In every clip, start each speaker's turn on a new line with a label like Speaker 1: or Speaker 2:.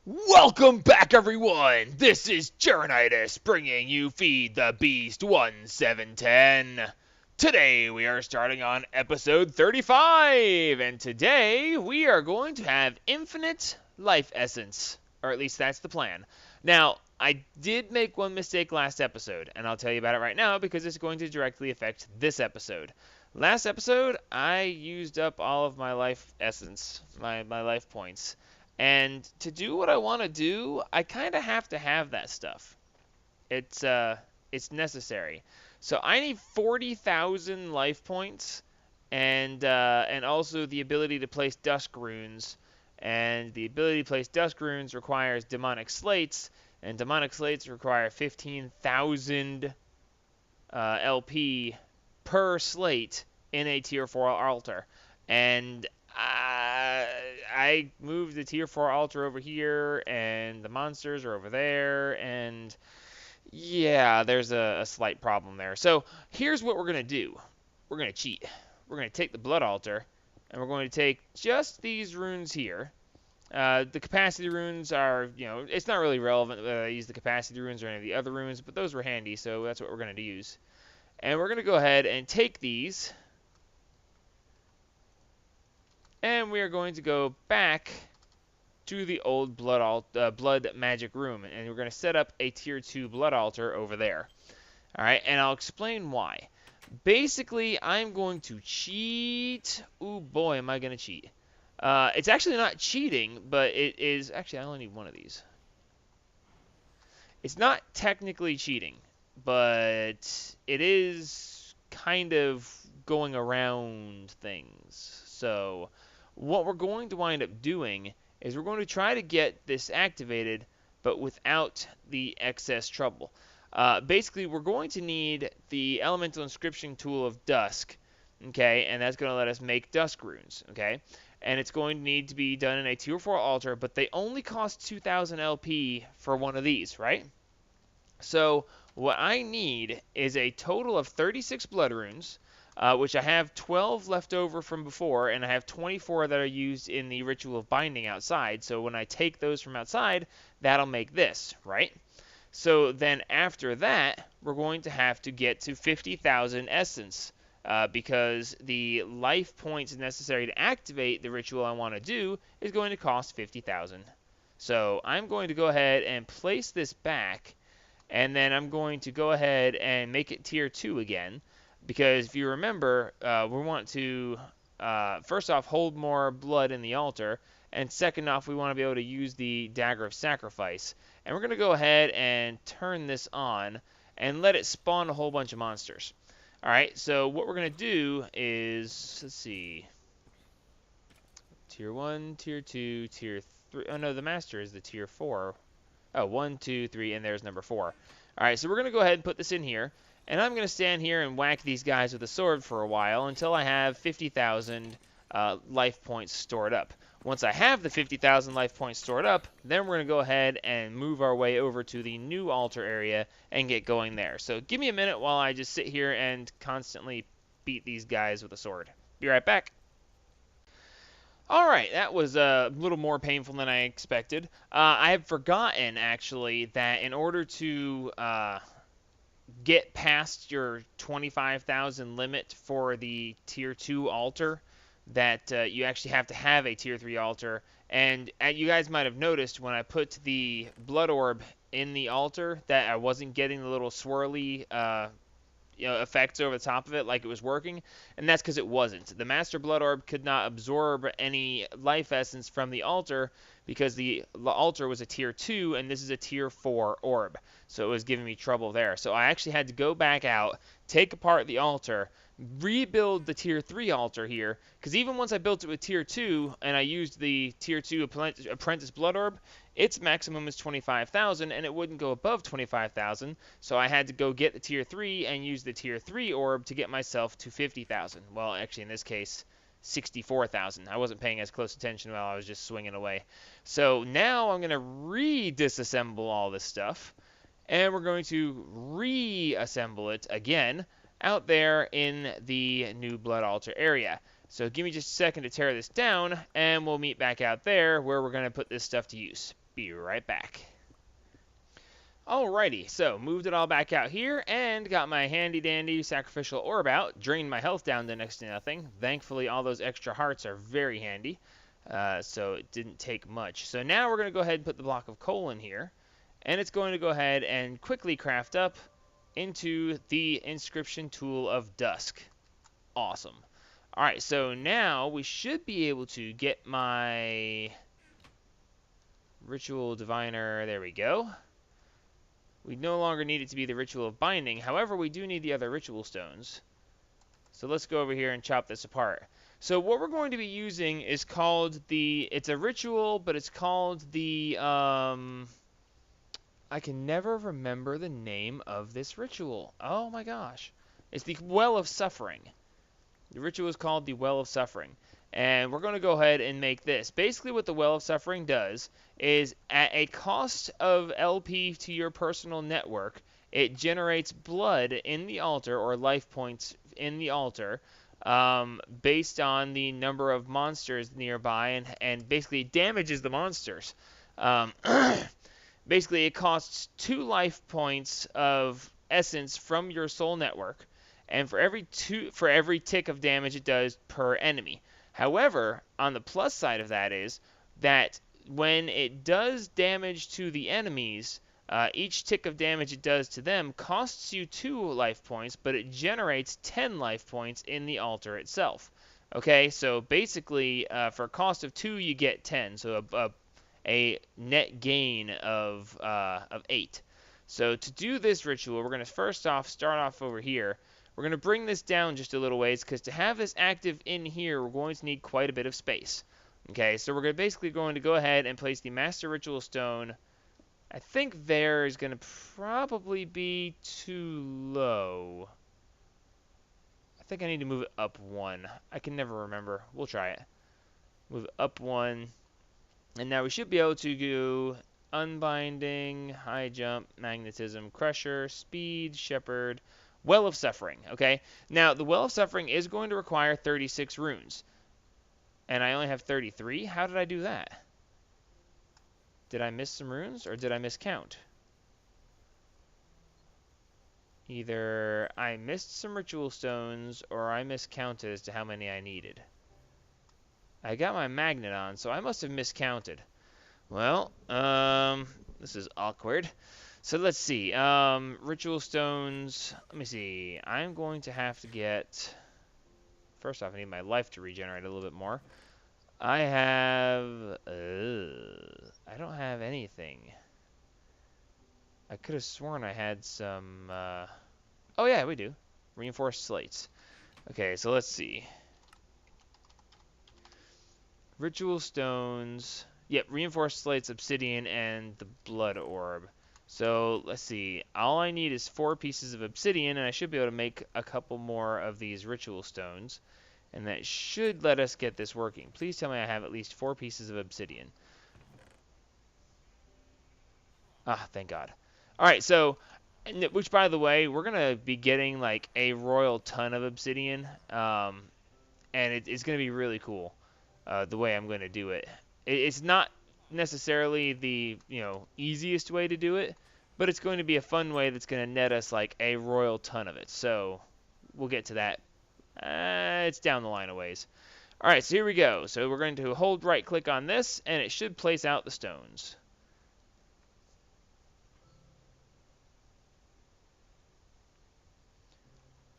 Speaker 1: Welcome back, everyone! This is Journitis bringing you Feed the Beast 1710. Today we are starting on episode 35, and today we are going to have infinite life essence, or at least that's the plan. Now, I did make one mistake last episode, and I'll tell you about it right now because it's going to directly affect this episode. Last episode, I used up all of my life essence, my life points. And to do what I want to do, I kind of have to have that stuff. It's necessary. So I need 40,000 life points, and also the ability to place dusk runes. And the ability to place dusk runes requires demonic slates, and demonic slates require 15,000 LP per slate in a tier 4 altar. And I moved the tier 4 altar over here, and the monsters are over there, and yeah, there's a slight problem there. So here's what we're going to do. We're going to cheat. We're going to take the blood altar, and we're going to take just these runes here. The capacity runes are, it's not really relevant whether I use the capacity runes or any of the other runes, but those were handy, so that's what we're going to use. And we're going to go ahead and take these, and we are going to go back to the old blood magic room, and we're going to set up a tier 2 blood altar over there. Alright, and I'll explain why. Basically, I'm going to cheat. Ooh, boy, am I going to cheat. It's actually not cheating, but it is... Actually, I only need one of these. It's not technically cheating, but it is kind of going around things. So what we're going to wind up doing is we're going to try to get this activated, but without the excess trouble. Basically, we're going to need the elemental inscription tool of dusk, okay, and that's going to let us make dusk runes, okay, and it's going to need to be done in a tier 4 altar, but they only cost 2,000 LP for one of these, right? So what I need is a total of 36 blood runes, which I have 12 left over from before, and I have 24 that are used in the ritual of binding outside. So when I take those from outside, that'll make this, right? So then after that, we're going to have to get to 50,000 essence, because the life points necessary to activate the ritual I want to do is going to cost 50,000. So I'm going to go ahead and place this back, and then I'm going to go ahead and make it tier 2 again, because if you remember, we want to, first off, hold more blood in the altar, and second off, we want to be able to use the Dagger of Sacrifice. And we're going to go ahead and turn this on and let it spawn a whole bunch of monsters. Alright, so what we're going to do is, let's see, tier 1, tier 2, tier 3, oh no, the master is the tier 4. Oh, 1, 2, 3, and there's number 4. Alright, so we're going to go ahead and put this in here. And I'm going to stand here and whack these guys with a sword for a while until I have 50,000 life points stored up. Once I have the 50,000 life points stored up, then we're going to go ahead and move our way over to the new altar area and get going there. So give me a minute while I just sit here and constantly beat these guys with a sword. Be right back. Alright, that was a little more painful than I expected. I had forgotten, actually, that in order to get past your 25,000 limit for the tier 2 altar, that you actually have to have a tier 3 altar. And you guys might have noticed when I put the blood orb in the altar that I wasn't getting the little swirly effects over the top of it like it was working, and that's because it wasn't. The Master Blood Orb could not absorb any life essence from the altar because the altar was a tier 2 and this is a tier 4 orb, so it was giving me trouble there. So I actually had to go back out, take apart the altar, rebuild the tier 3 altar here, because even once I built it with tier 2 and I used the tier 2 Apprentice Blood Orb, its maximum is 25,000 and it wouldn't go above 25,000, so I had to go get the tier 3 and use the tier 3 orb to get myself to 50,000. Well, actually in this case 64,000. I wasn't paying as close attention while I was just swinging away. So now I'm going to re-disassemble all this stuff, and we're going to reassemble it again out there in the new blood altar area. So give me just a second to tear this down, and we'll meet back out there where we're going to put this stuff to use. Be right back. Alrighty, so moved it all back out here and got my handy dandy sacrificial orb out. Drained my health down to next to nothing. Thankfully, all those extra hearts are very handy, so it didn't take much. So now we're going to go ahead and put the block of coal in here, and it's going to go ahead and quickly craft up into the inscription tool of dusk. Awesome. Alright, so now we should be able to get my ritual diviner. There we go. We no longer need it to be the ritual of binding. However, we do need the other ritual stones. So let's go over here and chop this apart. So what we're going to be using is called it's a ritual, but it's called I can never remember the name of this ritual. Oh my gosh. It's the Well of Suffering. The ritual is called the Well of Suffering. And we're going to go ahead and make this. Basically what the Well of Suffering does is at a cost of LP to your personal network, it generates blood in the altar or life points in the altar based on the number of monsters nearby and basically damages the monsters. Basically it costs 2 life points of essence from your soul network and for every tick of damage it does per enemy. However, on the plus side of that is that when it does damage to the enemies, each tick of damage it does to them costs you 2 life points, but it generates 10 life points in the altar itself. Okay, so basically, for a cost of 2, you get 10, so a net gain of 8. So to do this ritual, we're going to first off start off over here. We're going to bring this down just a little ways because to have this active in here, we're going to need quite a bit of space. Okay, so we're basically going to go ahead and place the Master Ritual Stone. I think there is going to probably be too low. I think I need to move it up 1. I can never remember. We'll try it. Move it up 1. And now we should be able to do Unbinding, High Jump, Magnetism, Crusher, Speed, Shepherd, Well of Suffering, okay? Now, the Well of Suffering is going to require 36 runes. And I only have 33? How did I do that? Did I miss some runes, or did I miscount? Either I missed some ritual stones, or I miscounted as to how many I needed. I got my magnet on, so I must have miscounted. Well, this is awkward. So let's see. Ritual stones. Let me see. I'm going to have to get... First off, I need my life to regenerate a little bit more. I have... I don't have anything. I could have sworn I had some... Oh yeah, we do. Reinforced slates. Okay, so let's see. Ritual stones. Yep, reinforced slates, obsidian, and the blood orb. So, let's see. All I need is 4 pieces of obsidian, and I should be able to make a couple more of these ritual stones. And that should let us get this working. Please tell me I have at least 4 pieces of obsidian. Ah, thank God. Alright, so, which by the way, we're going to be getting like a royal ton of obsidian. And it's going to be really cool, the way I'm going to do it. It's not necessarily the easiest way to do it, but it's going to be a fun way that's going to net us like a royal ton of it. So we'll get to that. It's down the line a ways. All right, so here we go. So we're going to hold right click on this, and it should place out the stones.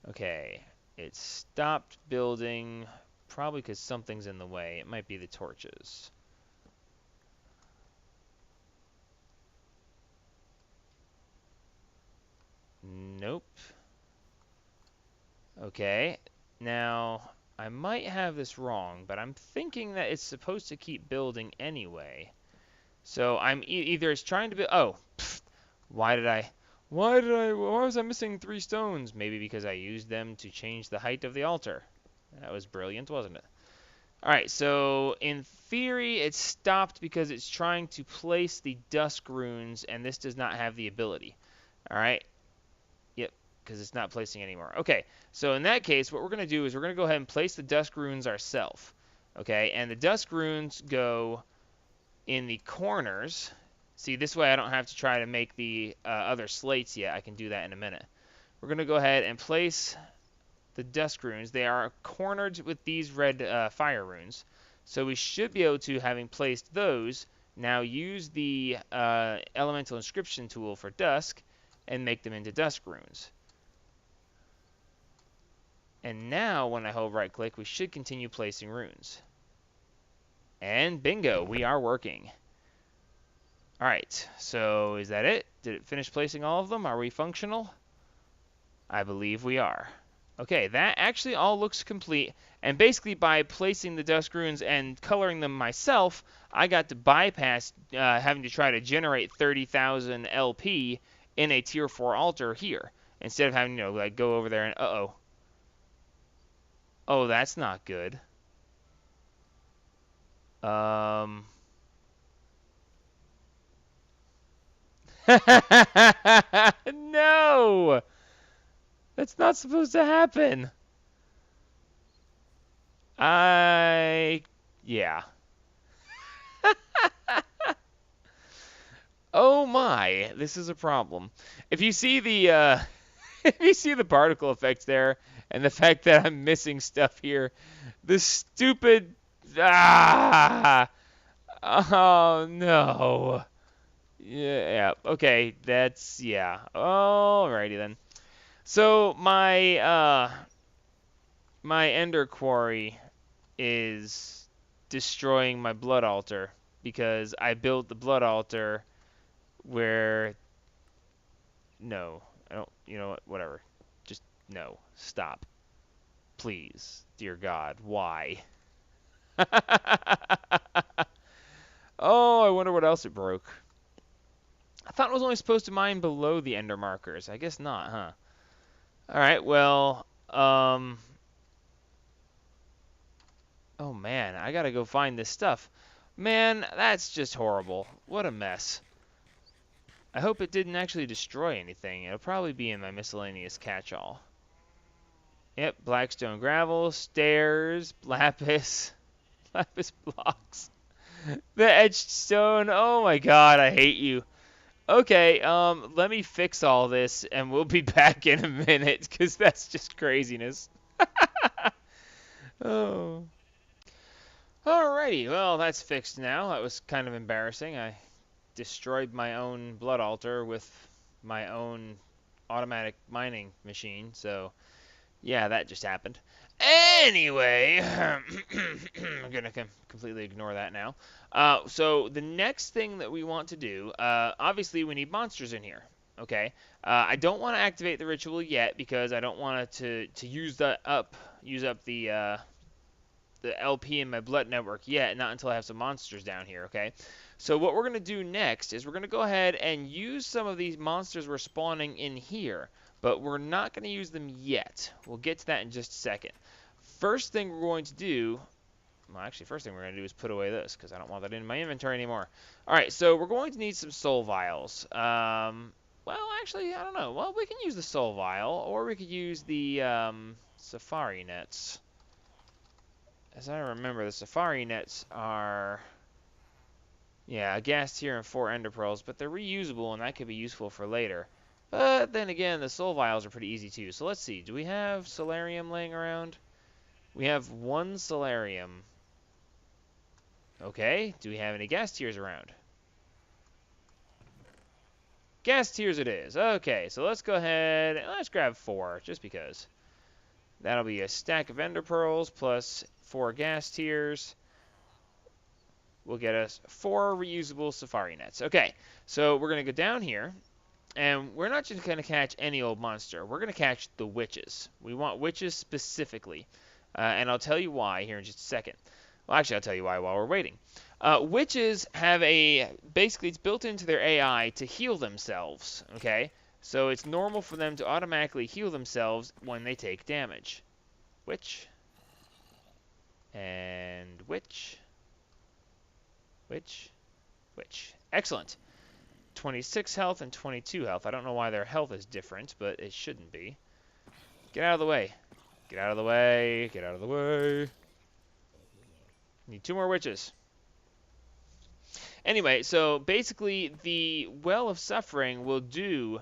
Speaker 1: Okay, it stopped building, probably because something's in the way. It might be the torches. Nope. Okay, now I might have this wrong, but I'm thinking that it's supposed to keep building anyway. So I'm either it's trying to build. Oh, pfft, why was I missing 3 stones? Maybe because I used them to change the height of the altar. That was brilliant, wasn't it? Alright, so in theory it stopped because it's trying to place the dusk runes, and this does not have the ability. Alright. Yep, because it's not placing anymore. Okay, so in that case, what we're going to do is we're going to go ahead and place the dusk runes ourselves. Okay, and the dusk runes go in the corners, See, this way I don't have to try to make the other slates yet. I can do that in a minute. We're going to go ahead and place the dusk runes. They are cornered with these red fire runes. So we should be able to, having placed those, now use the elemental inscription tool for dusk and make them into dusk runes. And now when I hold right click, we should continue placing runes. And bingo, we are working. Alright, so is that it? Did it finish placing all of them? Are we functional? I believe we are. Okay, that actually all looks complete, and basically by placing the dusk runes and coloring them myself, I got to bypass having to try to generate 30,000 LP in a tier 4 altar here, instead of having to like go over there and oh, that's not good. No! That's not supposed to happen. Yeah. Oh my, this is a problem. If you see the, if you see the particle effects there, and the fact that I'm missing stuff here, the stupid, oh no. Yeah, okay, that's, yeah. Alrighty then. So my ender quarry is destroying my blood altar because I built the blood altar where no, I don't, you know what, whatever. Just no, stop. Please, dear God, why? Oh, I wonder what else it broke. I thought it was only supposed to mine below the ender markers. I guess not, huh? Alright, well, oh man, I gotta go find this stuff. Man, that's just horrible. What a mess. I hope it didn't actually destroy anything. It'll probably be in my miscellaneous catch-all. Yep, blackstone gravel, stairs, lapis, lapis blocks. The edged stone, oh my god, I hate you. Okay, let me fix all this, and we'll be back in a minute, because that's just craziness. Oh. Alrighty, well, that's fixed now. That was kind of embarrassing. I destroyed my own blood altar with my own automatic mining machine, so yeah, that just happened. Anyway, I'm going to completely ignore that now. So the next thing that we want to do, obviously we need monsters in here, okay? I don't want to activate the ritual yet because I don't want to use up the LP in my blood network yet, not until I have some monsters down here, okay? So what we're going to do next is we're going to go ahead and use some of these monsters we're spawning in here, but we're not going to use them yet. We'll get to that in just a second. First thing we're going to do, well, actually, first thing we're going to do is put away this, because I don't want that in my inventory anymore. Alright, so we're going to need some soul vials. Well, actually, I don't know. Well, we can use the soul vial, or we could use the safari nets. As I remember, the safari nets are, yeah, a gas tier and 4 ender pearls, but they're reusable, and that could be useful for later. But then again, the soul vials are pretty easy too. So let's see. Do we have solarium laying around? We have 1 solarium. Okay. Do we have any gas tiers around? Gas tiers it is. Okay, so let's go ahead and let's grab 4, just because. That'll be a stack of ender pearls plus 4 gas tiers. Will get us 4 reusable safari nets. Okay, so we're going to go down here. And we're not just going to catch any old monster. We're going to catch the witches. We want witches specifically. And I'll tell you why here in just a second. Well, actually, I'll tell you why while we're waiting. Witches have basically it's built into their AI to heal themselves, okay? So it's normal for them to automatically heal themselves when they take damage. Witch. And witch. Witch. Witch. Excellent. 26 health and 22 health. I don't know why their health is different, but it shouldn't be. Get out of the way. Get out of the way. Get out of the way. Need 2 more witches. Anyway, so basically the Well of Suffering will do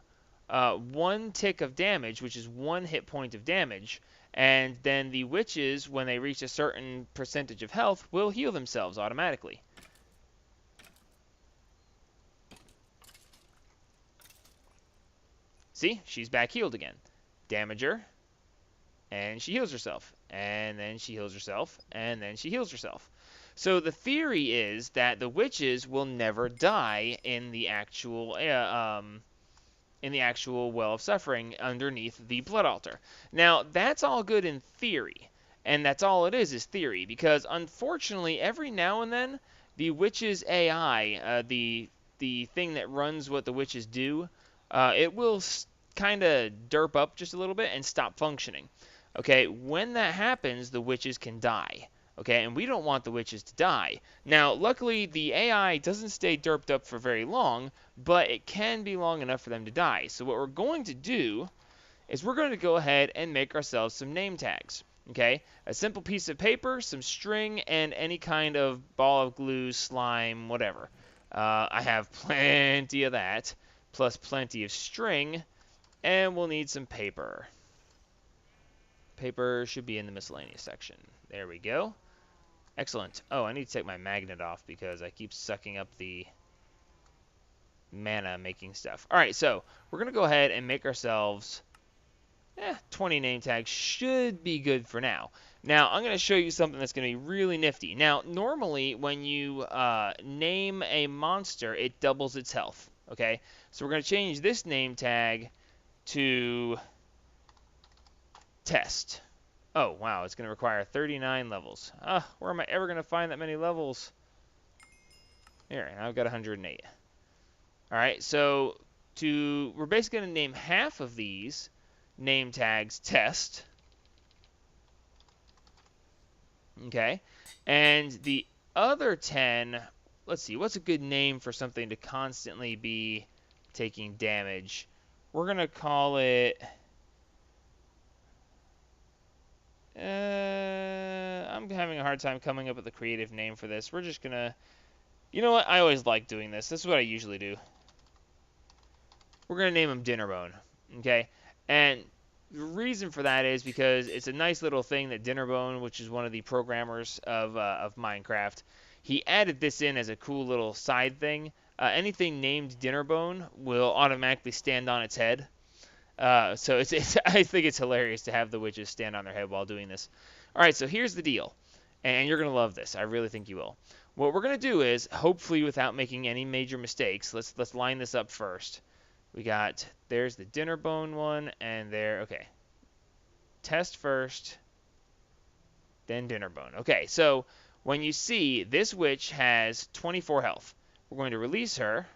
Speaker 1: 1 tick of damage, which is 1 hit point of damage, and then the witches, when they reach a certain percentage of health, will heal themselves automatically. See, she's back healed again. Damage her, and she heals herself, and then she heals herself, and then she heals herself. So the theory is that the witches will never die in the actual Well of Suffering underneath the Blood Altar. Now, that's all good in theory, and that's all it is theory, because unfortunately, every now and then, the witch's AI, the thing that runs what the witches do, it will kind of derp up just a little bit and stop functioning. Okay, when that happens, the witches can die. Okay, and we don't want the witches to die. Now, luckily, the AI doesn't stay derped up for very long, but it can be long enough for them to die. So what we're going to do is we're going to go ahead and make ourselves some name tags. Okay, a simple piece of paper, some string, and any kind of ball of glue, slime, whatever. I have plenty of that, plus plenty of string, and we'll need some paper. Paper should be in the miscellaneous section. There we go. Excellent. Oh, I need to take my magnet off because I keep sucking up the mana making stuff. Alright, so we're going to go ahead and make ourselves 20 name tags. Should be good for now. Now, I'm going to show you something that's going to be really nifty. Now, normally when you name a monster, it doubles its health. Okay, so we're going to change this name tag to Test. Oh, wow, it's going to require 39 levels. Where am I ever going to find that many levels? Here, I've got 108. Alright, so we're basically going to name half of these name tags Test. Okay, and the other 10, let's see, what's a good name for something to constantly be taking damage? We're going to call it... I'm having a hard time coming up with a creative name for this. We're just gonna... You know what? I always like doing this. This is what I usually do. We're gonna name him Dinnerbone. Okay? And the reason for that is because it's a nice little thing that Dinnerbone, which is one of the programmers of Minecraft, he added this in as a cool little side thing. Anything named Dinnerbone will automatically stand on its head. So I think it's hilarious to have the witches stand on their head while doing this. All right, so here's the deal, and you're gonna love this. I really think you will. What we're gonna do is, hopefully without making any major mistakes, let's line this up first. There's the Dinnerbone one, and there. Okay, Test first, then Dinnerbone. Okay, so when you see this witch has 24 health, we're going to release her,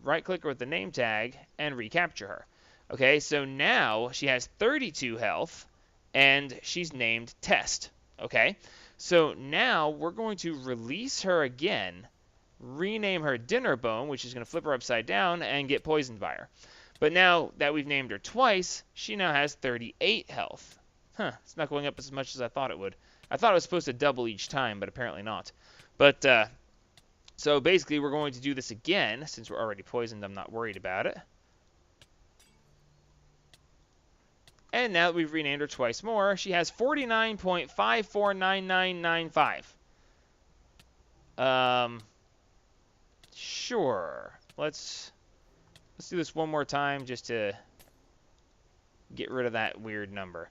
Speaker 1: right-click her with the name tag, and recapture her. Okay, so now she has 32 health, and she's named Test. Okay, so now we're going to release her again, rename her Dinnerbone, which is going to flip her upside down and get poisoned by her. But now that we've named her twice, she now has 38 health. It's not going up as much as I thought it would. I thought it was supposed to double each time, but apparently not. But, so basically we're going to do this again. Since we're already poisoned, I'm not worried about it. And now that we've renamed her twice more, she has 49.549995. Sure. Let's do this one more time just to get rid of that weird number.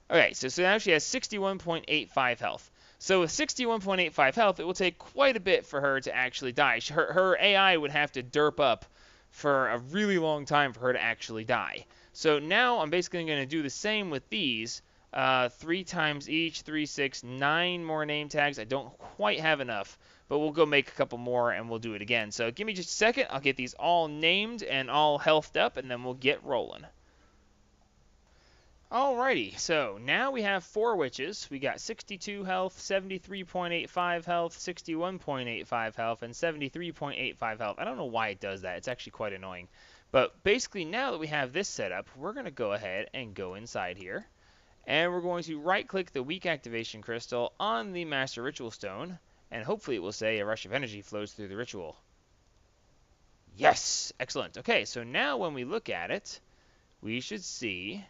Speaker 1: Okay, so now she has 61.85 health. So with 61.85 health, it will take quite a bit for her to actually die. Her AI would have to derp up for a really long time for her to actually die. So now I'm basically going to do the same with these. 3 times each, 3, 6, 9 more name tags. I don't quite have enough, but we'll go make a couple more and we'll do it again. So give me just a second. I'll get these all named and all healthed up, and then we'll get rolling. Alrighty, so now we have 4 witches. We got 62 health, 73.85 health, 61.85 health, and 73.85 health. I don't know why it does that. It's actually quite annoying. But basically, now that we have this set up, we're going to go ahead and go inside here. And we're going to right-click the weak activation crystal on the Master Ritual Stone. And hopefully it will say a rush of energy flows through the ritual. Yes! Excellent. Okay, so now when we look at it, we should see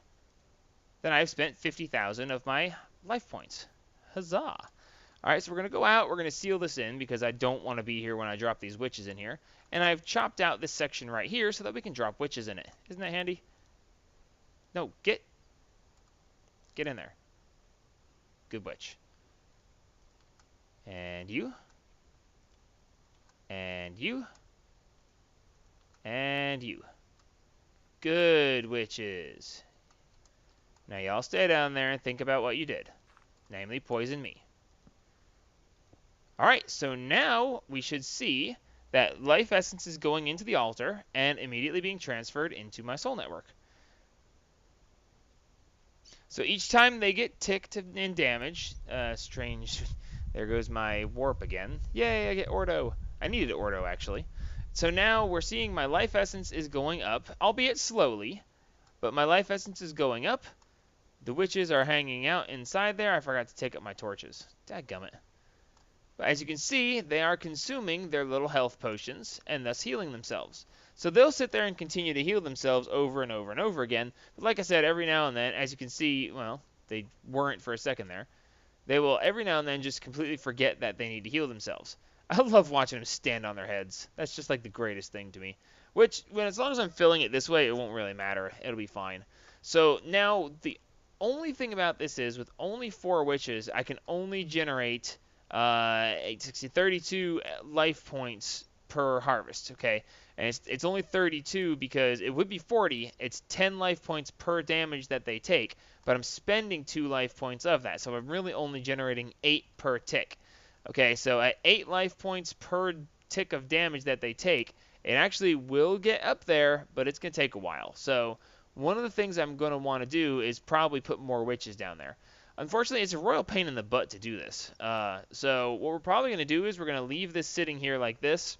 Speaker 1: that I've spent 50,000 of my life points. Huzzah! Alright, so we're going to go out, we're going to seal this in because I don't want to be here when I drop these witches in here. And I've chopped out this section right here so that we can drop witches in it. Isn't that handy? No, get in there. Good witch. And you. And you. And you. Good witches. Now y'all stay down there and think about what you did. Namely, poison me. Alright, so now we should see that life essence is going into the altar and immediately being transferred into my soul network. So each time they get ticked and damaged, strange, there goes my warp again. Yay, I get Ordo. I needed Ordo, actually. So now we're seeing my life essence is going up, albeit slowly, but my life essence is going up. The witches are hanging out inside there. I forgot to take up my torches. Dadgummit. But as you can see, they are consuming their little health potions and thus healing themselves. So they'll sit there and continue to heal themselves over and over and over again. But like I said, every now and then, as you can see, well, they weren't for a second there. They will every now and then just completely forget that they need to heal themselves. I love watching them stand on their heads. That's just like the greatest thing to me. Which, as long as I'm filling it this way, it won't really matter. It'll be fine. So now the only thing about this is, with only 4 witches, I can only generate 32 life points per harvest, okay? And it's only 32 because it would be 40. It's 10 life points per damage that they take, but I'm spending 2 life points of that, so I'm really only generating 8 per tick. Okay, so at 8 life points per tick of damage that they take, it actually will get up there, but it's going to take a while. So one of the things I'm going to want to do is probably put more witches down there. Unfortunately, it's a royal pain in the butt to do this. So what we're probably going to do is we're going to leave this sitting here like this,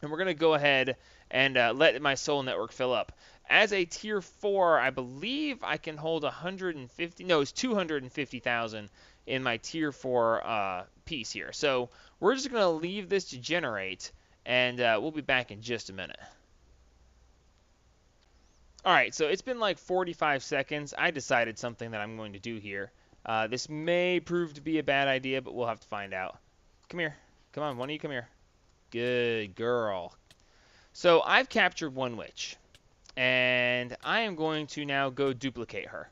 Speaker 1: and we're going to go ahead and let my soul network fill up. As a tier 4, I believe I can hold 150, no, it's 250,000 in my tier 4 piece here. So we're just going to leave this to generate, and we'll be back in just a minute. Alright, so it's been like 45 seconds. I decided something that I'm going to do here. This may prove to be a bad idea, but we'll have to find out. Come here. Come on, one of you come here. Good girl. So I've captured one witch, and I am going to now go duplicate her.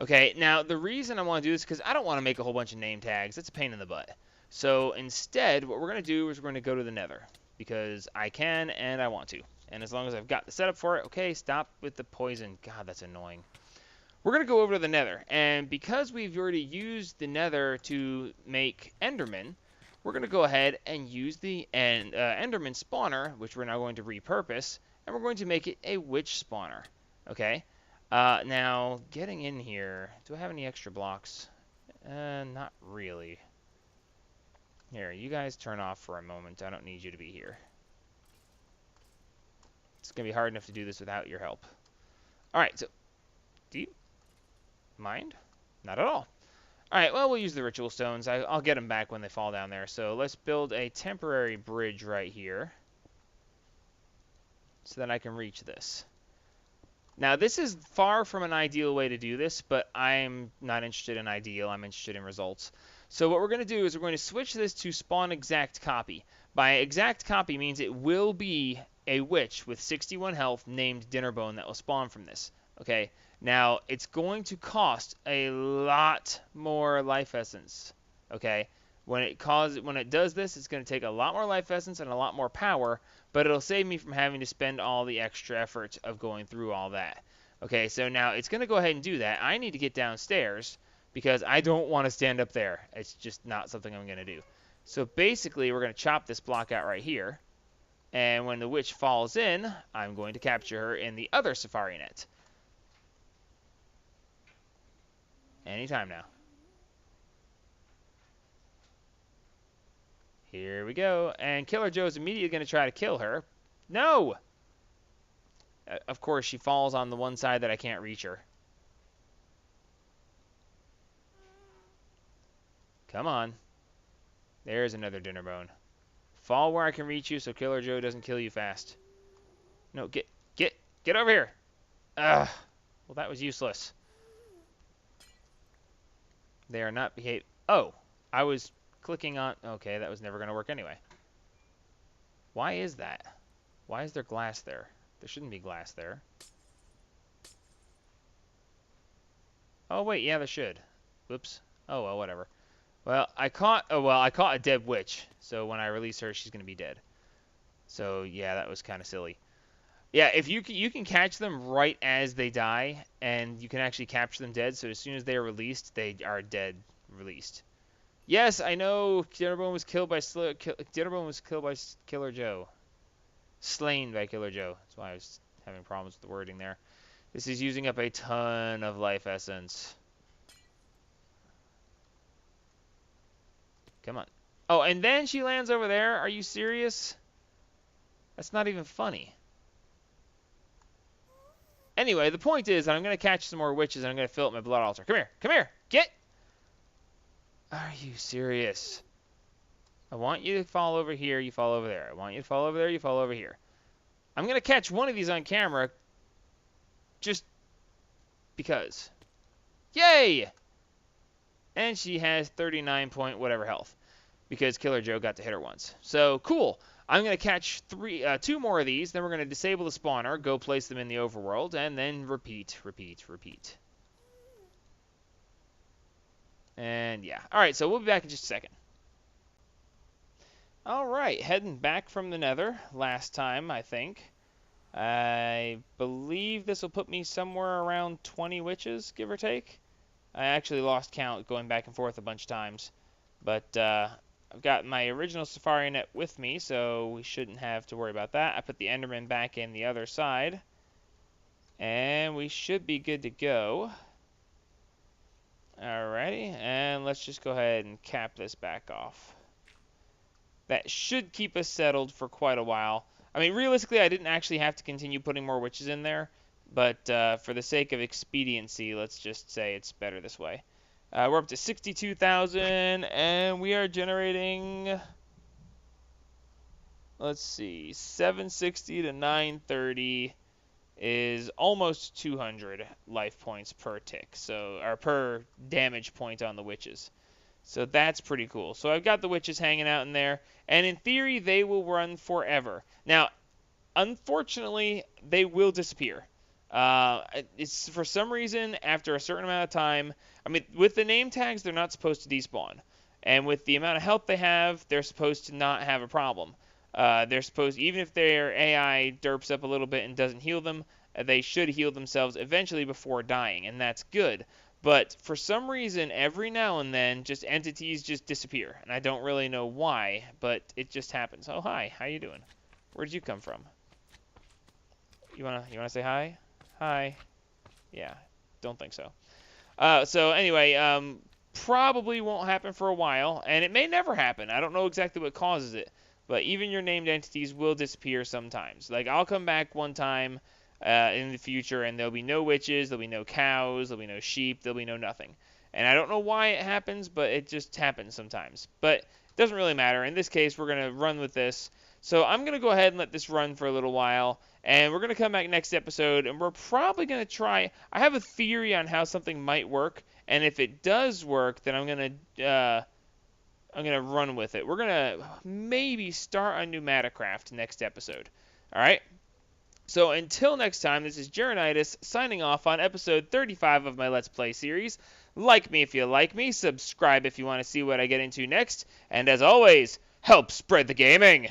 Speaker 1: Okay, now the reason I want to do this is because I don't want to make a whole bunch of name tags. It's a pain in the butt. So instead, what we're going to do is we're going to go to the nether, because I can and I want to. And as long as I've got the setup for it, okay, stop with the poison. God, that's annoying. We're going to go over to the nether, and because we've already used the nether to make endermen, we're going to go ahead and use the enderman spawner, which we're now going to repurpose, and we're going to make it a witch spawner. Okay? Now, getting in here, do I have any extra blocks? Not really. Here, you guys turn off for a moment. I don't need you to be here. It's going to be hard enough to do this without your help. Alright, so, do you mind? Not at all. Alright, well, we'll use the ritual stones. I'll get them back when they fall down there. So let's build a temporary bridge right here, so that I can reach this. Now, this is far from an ideal way to do this, but I'm not interested in ideal. I'm interested in results. So what we're going to do is we're going to switch this to spawn exact copy. By exact copy means it will be a witch with 61 health named Dinnerbone that will spawn from this. Okay, now it's going to cost a lot more life essence. Okay, when it does this, it's going to take a lot more life essence and a lot more power, but it'll save me from having to spend all the extra effort of going through all that. Okay, so now it's going to go ahead and do that. I need to get downstairs because I don't want to stand up there. It's just not something I'm going to do. So basically, we're going to chop this block out right here. And when the witch falls in, I'm going to capture her in the other safari net. Anytime now. Here we go. And Killer Joe's immediately going to try to kill her. No! Of course, she falls on the one side that I can't reach her. Come on. There's another Dinnerbone. Fall where I can reach you so Killer Joe doesn't kill you fast. No, get over here. Ugh. Well, that was useless. They are not behave. Oh, I was clicking on. Okay, that was never going to work anyway. Why is that? Why is there glass there? There shouldn't be glass there. Oh wait, yeah, there should. Whoops. Oh well, whatever. Well, I caught a dead witch. So when I release her, she's gonna be dead. So yeah, that was kind of silly. Yeah, if you can catch them right as they die, and you can actually capture them dead. So as soon as they are released, they are dead released. Yes, I know. Dinnerbone was killed by Killer Joe. Slain by Killer Joe. That's why I was having problems with the wording there. This is using up a ton of life essence. Come on. Oh, and then she lands over there? Are you serious? That's not even funny. Anyway, the point is that I'm going to catch some more witches and I'm going to fill up my blood altar. Come here. Come here. Get. Are you serious? I want you to fall over here. You fall over there. I want you to fall over there. You fall over here. I'm going to catch one of these on camera just because. Yay! And she has 39 point whatever health because Killer Joe got to hit her once. So, cool. I'm going to catch two more of these, then we're going to disable the spawner, go place them in the overworld, and then repeat, repeat, repeat. And yeah. Alright, so we'll be back in just a second. Alright, heading back from the nether. Last time, I think. I believe this will put me somewhere around 20 witches, give or take. I actually lost count going back and forth a bunch of times. But, I've got my original Safari net with me, so we shouldn't have to worry about that. I put the Enderman back in the other side. And we should be good to go. Alrighty, and let's just go ahead and cap this back off. That should keep us settled for quite a while. I mean, realistically, I didn't actually have to continue putting more witches in there. But for the sake of expediency, let's just say it's better this way. We're up to 62,000, and we are generating, let's see, 760 to 930 is almost 200 life points per tick, so or per damage point on the witches. So that's pretty cool. So I've got the witches hanging out in there, and in theory, they will run forever. Now, unfortunately, they will disappear. It's for some reason, after a certain amount of time, I mean, with the name tags, they're not supposed to despawn. And with the amount of health they have, they're supposed to not have a problem. They're supposed, even if their AI derps up a little bit and doesn't heal them, they should heal themselves eventually before dying, and that's good. But for some reason, every now and then, just entities just disappear, and I don't really know why, but it just happens. Oh, hi, how you doing? Where'd you come from? You wanna say hi? Hi. Yeah, don't think so. So anyway, probably won't happen for a while, and it may never happen. I don't know exactly what causes it, but even your named entities will disappear sometimes. Like, I'll come back one time in the future, and there'll be no witches, there'll be no cows, there'll be no sheep, there'll be no nothing. And I don't know why it happens, but it just happens sometimes. But it doesn't really matter. In this case, we're going to run with this. So I'm going to go ahead and let this run for a little while, and we're going to come back next episode, and we're probably going to try. I have a theory on how something might work, and if it does work, then I'm going to run with it. We're going to maybe start on Pneumaticraft next episode. All right? So until next time, this is Jeronitis signing off on episode 35 of my Let's Play series. Like me if you like me, subscribe if you want to see what I get into next, and as always, help spread the gaming!